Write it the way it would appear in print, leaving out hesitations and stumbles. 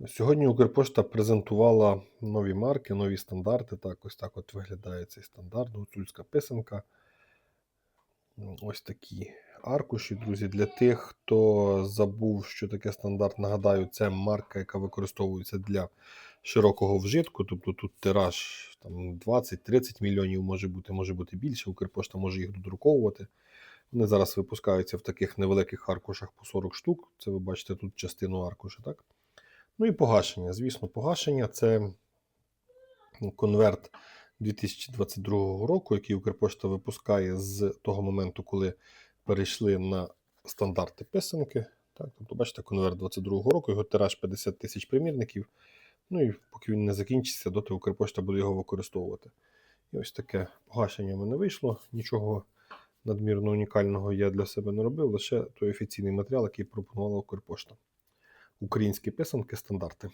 Сьогодні Укрпошта презентувала нові марки, нові стандарти. Так, ось так от виглядає цей стандарт, гуцульська писанка. Ось такі аркуші, друзі. Для тих, хто забув, що таке стандарт, нагадаю, це марка, яка використовується для широкого вжитку. Тобто тут тираж 20-30 мільйонів може бути більше. Укрпошта може їх додруковувати. Вони зараз випускаються в таких невеликих аркушах по 40 штук. Це ви бачите тут частину аркуша, так? Ну і погашення. Звісно, погашення – це конверт 2022 року, який Укрпошта випускає з того моменту, коли перейшли на стандарти писанки. Так, тобто, бачите, конверт 2022 року, його тираж 50 тисяч примірників. Ну і поки він не закінчиться, доти Укрпошта буде його використовувати. І ось таке погашення в мене вийшло. Нічого надмірно унікального я для себе не робив, лише той офіційний матеріал, який пропонувала Укрпошта. Українські писанки, стандарти.